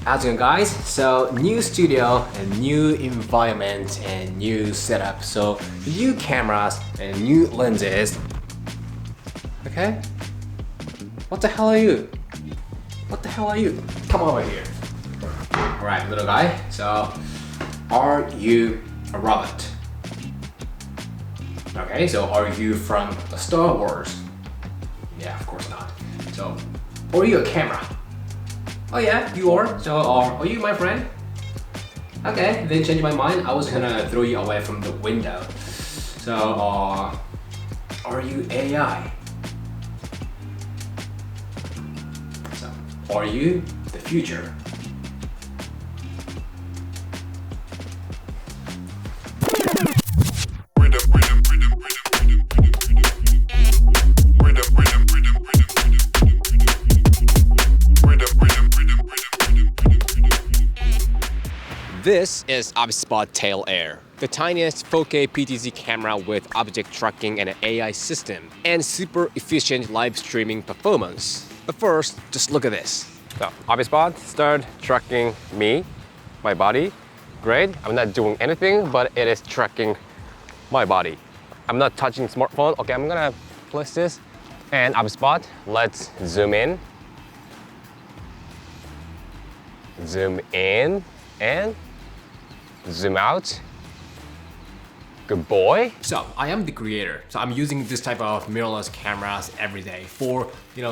How's it going, guys? So new studio and new environment and new setup. So new cameras and new lenses. Okay? What the hell are you? What the hell are you? Come over here. Alright, little guy. So are you a robot? Okay, so are you from Star Wars? Yeah, of course not. So, are you a camera? Oh yeah, you are. So, are you my friend? Okay, then change my mind. I was gonna throw you away from the window. So, are you AI? So, are you the future? This is OBSBOT Tail Air, the tiniest 4K PTZ camera with object tracking and an AI system, and super efficient live streaming performance. But first, just look at this. So, OBSBOT started tracking me, my body. Great, I'm not doing anything, but it is tracking my body. I'm not touching smartphone. Okay, I'm gonna place this. And OBSBOT, let's zoom in. Zoom in and zoom out. Good boy. So I am the creator. So I'm using this type of mirrorless cameras every day for,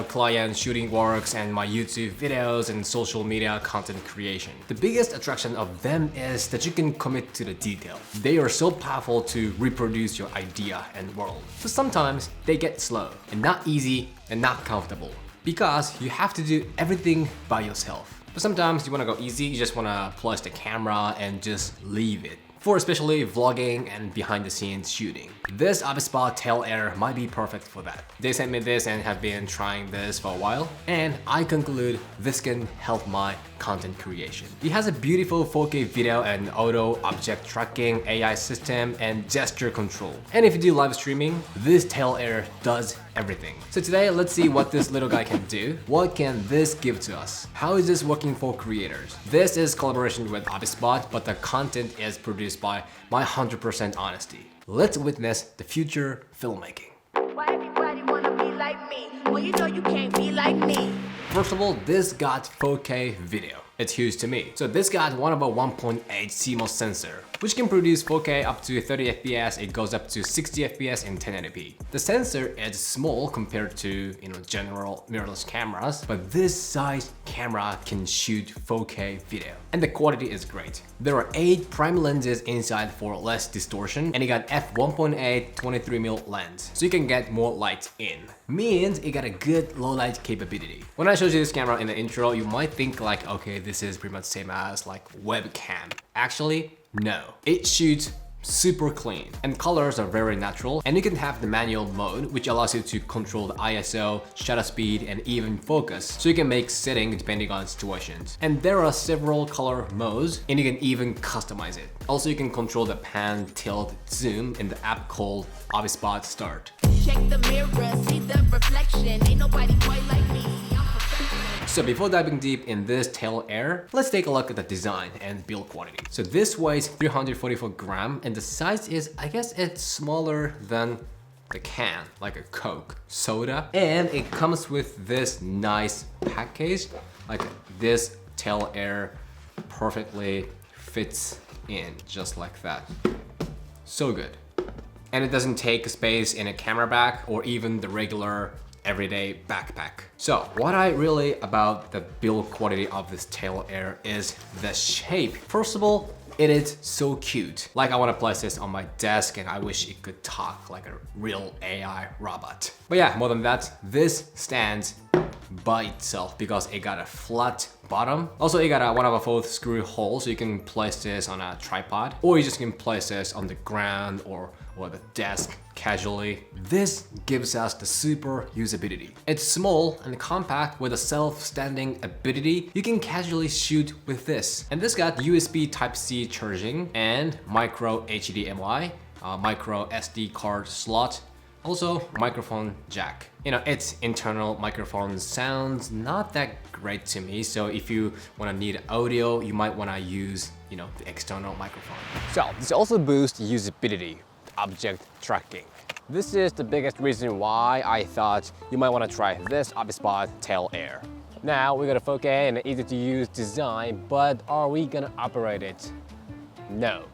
client shooting works and my YouTube videos and social media content creation. The biggest attraction of them is that you can commit to the detail. They are so powerful to reproduce your idea and world. So sometimes they get slow and not easy and not comfortable because you have to do everything by yourself. But sometimes you want to go easy, you just want to place the camera and just leave it. For especially vlogging and behind the scenes shooting. This OBSBOT Tail Air might be perfect for that. They sent me this and have been trying this for a while, and I conclude this can help my content creation. It has a beautiful 4K video and auto object tracking, AI system, and gesture control. And if you do live streaming, this Tail Air does everything. So today, let's see what this little guy can do. What can this give to us? How is this working for creators? This is collaboration with OBSBOT, but the content is produced by my 100% honesty. Let's witness the future filmmaking. Why everybody wanna be like me? Well, you know you can't be like me. First of all, this got 4K video. It's huge to me. So this got one of a 1.8 CMOS sensor, which can produce 4K up to 30 FPS. It goes up to 60 FPS in 1080p. The sensor is small compared to general mirrorless cameras, but this size camera can shoot 4K video, and the quality is great. There are 8 prime lenses inside for less distortion, and it got f1.8 23mm lens, so you can get more light in. Means it got a good low light capability. When I showed you this camera in the intro, you might think like, okay, this is pretty much same as like webcam. Actually, no. It shoots super clean and colors are very natural, and you can have the manual mode which allows you to control the ISO, shutter speed, and even focus, so you can make setting depending on situations. And there are several color modes, and you can even customize it. Also, you can control the pan, tilt, zoom in the app called OBSBOT START. Check the mirror, see the reflection, ain't nobody quite like me. So before diving deep in this Tail Air, let's take a look at the design and build quality. So this weighs 344 grams, and the size is, I guess it's smaller than the can, like a Coke soda. And it comes with this nice package, like this Tail Air perfectly fits in just like that. So good. And it doesn't take space in a camera bag or even the regular everyday backpack. So what I really about the build quality of this Tail Air is the shape. First of all, it is so cute. Like I want to place this on my desk and I wish it could talk like a real AI robot. But yeah, more than that, this stands by itself because it got a flat bottom. Also, it got one of a 4 screw holes, so you can place this on a tripod, or you just can place this on the ground or the desk casually. This gives us the super usability. It's small and compact with a self-standing ability. You can casually shoot with this. And this got USB Type-C charging and micro HDMI, micro SD card slot, Also, microphone jack. You know, its internal microphone sounds not that great to me. So if you want to need audio, you might want to use, you know, the external microphone. So this also boosts usability, object tracking. This is the biggest reason why I thought you might want to try this OBSBOT Tail Air. Now we got a 4K and an easy to use design, but are we gonna operate it? No.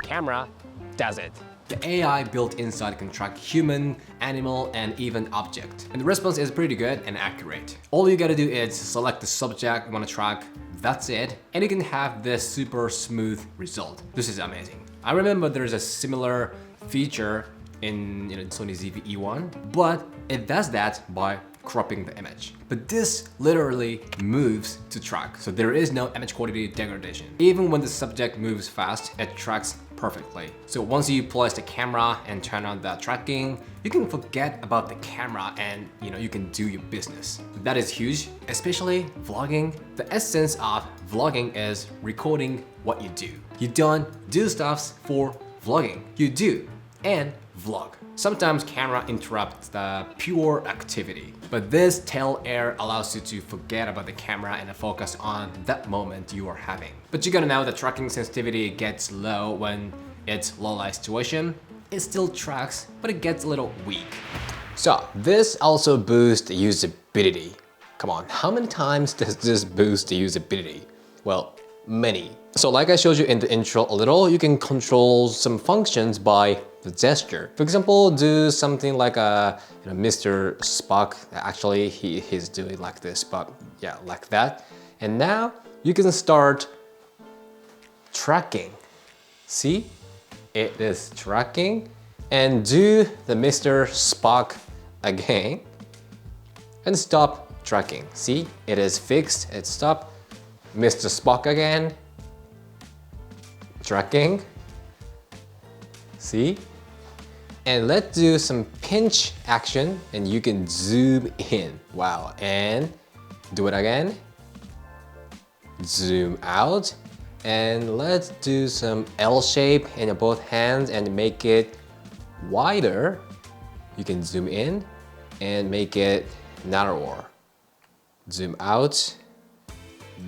Camera does it. The AI built inside can track human, animal, and even object. And the response is pretty good and accurate. All you gotta do is select the subject you wanna track, that's it, and you can have this super smooth result. This is amazing. I remember there's a similar feature in Sony ZV-E1, but it does that by cropping the image. But this literally moves to track, so there is no image quality degradation. Even when the subject moves fast, it tracks perfectly. So once you place the camera and turn on the tracking, you can forget about the camera and you can do your business. That is huge, especially vlogging. The essence of vlogging is recording what you do. You don't do stuff for vlogging. You do and vlog. Sometimes camera interrupts the pure activity, but this Tail Air allows you to forget about the camera and focus on that moment you are having. But you gotta know the tracking sensitivity gets low when it's low light situation. It still tracks, but it gets a little weak. So this also boosts the usability. Come on, how many times does this boost the usability? Well, many. So like I showed you in the intro a little, you can control some functions by the gesture. For example, do something like a Mr. Spock. Actually, he's doing like this, but yeah, like that. And now you can start tracking. See, it is tracking, and do the Mr. Spock again, and stop tracking. See, it is fixed. It stopped. Mr. Spock again. Tracking. See? And let's do some pinch action and you can zoom in. Wow. And do it again. Zoom out. And let's do some L shape in both hands and make it wider. You can zoom in and make it narrower. Zoom out.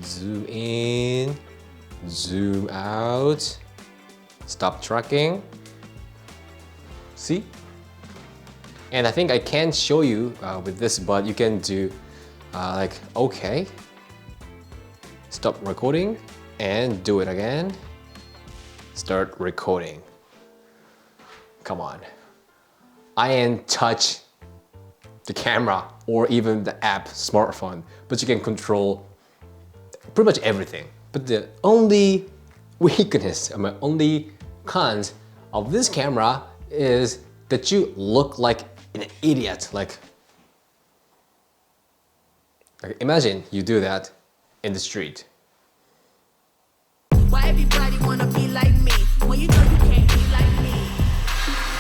Zoom in. Zoom out. Stop tracking. See? And I think I can't show you with this, but you can do like, okay. Stop recording and do it again. Start recording. Come on. I ain't touch the camera or even the app smartphone, but you can control pretty much everything. But the only weakness, only cons of this camera is that you look like an idiot. Like imagine you do that in the street. Why everybody wanna be like me when you know you can't be like me?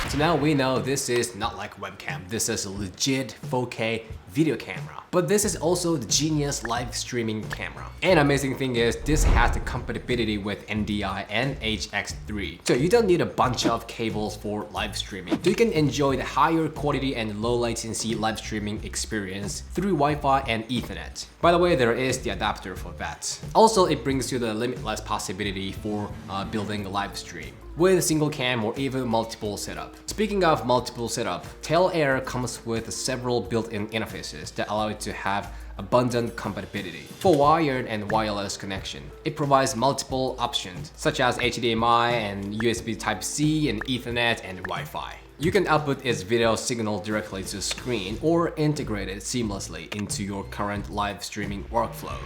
So now we know this is not like webcam. This is a legit 4K video camera. But this is also the genius live streaming camera. And amazing thing is this has the compatibility with NDI and HX3. So you don't need a bunch of cables for live streaming. So you can enjoy the higher quality and low latency live streaming experience through Wi-Fi and Ethernet. By the way, there is the adapter for that. Also, it brings you the limitless possibility for building a live stream with a single cam or even multiple setup. Speaking of multiple setup, Tail Air comes with several built-in interfaces that allow it to have abundant compatibility for wired and wireless connection. It provides multiple options such as HDMI and USB Type-C and Ethernet and Wi-Fi. You can output its video signal directly to the screen or integrate it seamlessly into your current live streaming workflow.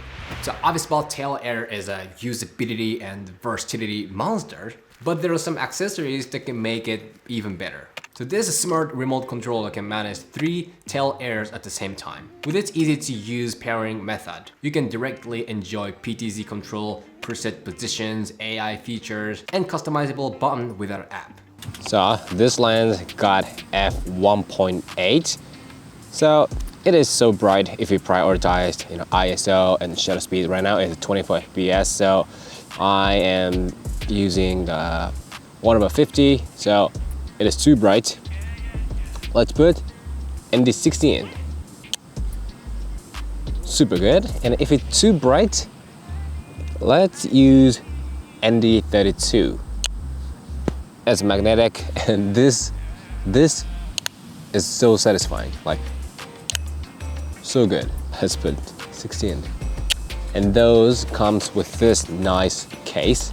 So OBSBOT Tail Air is a usability and versatility monster, but there are some accessories that can make it even better. So this smart remote controller can manage 3 Tail Airs at the same time. With its easy to use pairing method, you can directly enjoy PTZ control, preset positions, AI features, and customizable button with our app. So this lens got f1.8. So it is so bright if you prioritize ISO and shutter speed. Right now it's 24 FPS, so I am using the 1/50, so it is too bright. let's put ND16. Super good. And if it's too bright, let's use ND32. It's magnetic, and this is so satisfying, like so good. Let's put 16. And those comes with this nice case.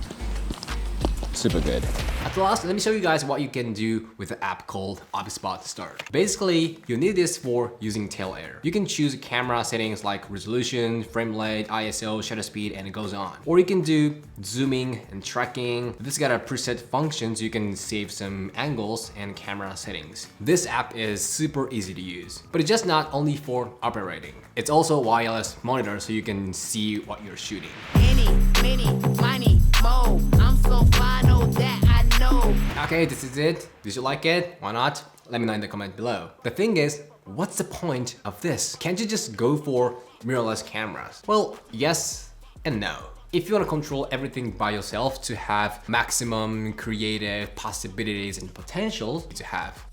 Super good. At last, let me show you guys what you can do with an app called OBSBOT START. Basically, you need this for using tail air. You can choose camera settings like resolution, frame rate, ISO, shutter speed, and it goes on. Or you can do zooming and tracking. This got a preset function so you can save some angles and camera settings. This app is super easy to use, but it's just not only for operating. It's also a wireless monitor so you can see what you're shooting. I'm so fine, oh, that I know. Okay, this is it. Did you like it? Why not? Let me know in the comment below. The thing is, what's the point of this? Can't you just go for mirrorless cameras? Well, yes and no. If you want to control everything by yourself to have maximum creative possibilities and potential to have.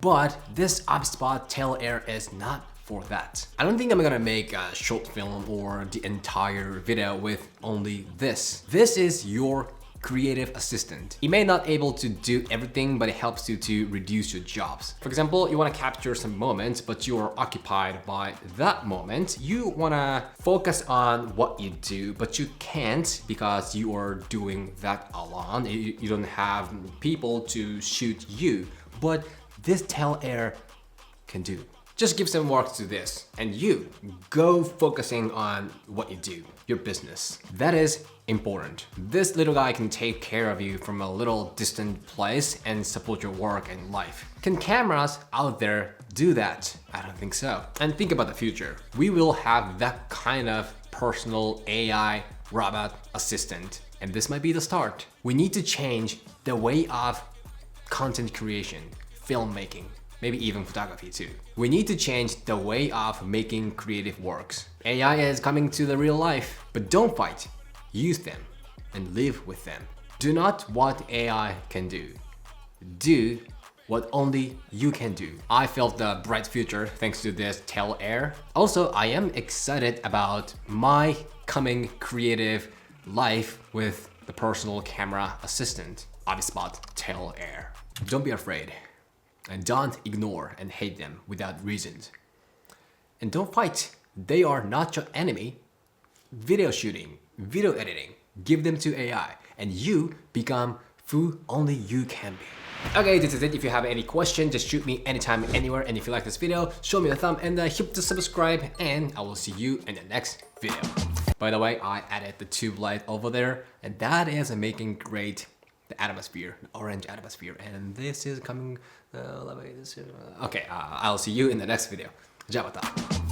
But this OBSBOT tail air is not for that. I don't think I'm gonna make a short film or the entire video with only this. This is your creative assistant. It may not able to do everything, but it helps you to reduce your jobs. For example, you wanna capture some moments, but you are occupied by that moment. You wanna focus on what you do, but you can't because you are doing that alone. You don't have people to shoot you, but this tail air can do. Just give some work to this and you go focusing on what you do, your business. That is important. This little guy can take care of you from a little distant place and support your work and life. Can cameras out there do that? I don't think so. And think about the future. We will have that kind of personal AI robot assistant, and this might be the start. We need to change the way of content creation, filmmaking, maybe even photography too. We need to change the way of making creative works. AI is coming to the real life, but don't fight. Use them and live with them. Do not what AI can do. Do what only you can do. I felt the bright future thanks to this tail air. Also, I am excited about my coming creative life with the personal camera assistant, OBSBOT tail air. Don't be afraid. And don't ignore and hate them without reasons. And don't fight. They are not your enemy. Video shooting, video editing, give them to AI and you become who only you can be. Okay, this is it. If you have any question, just shoot me anytime, anywhere. And if you like this video, show me a thumb and hit the subscribe and I will see you in the next video. By the way, I added the tube light over there and that is making great the atmosphere, the orange atmosphere, and this is coming. Okay, I'll see you in the next video. じゃあまた。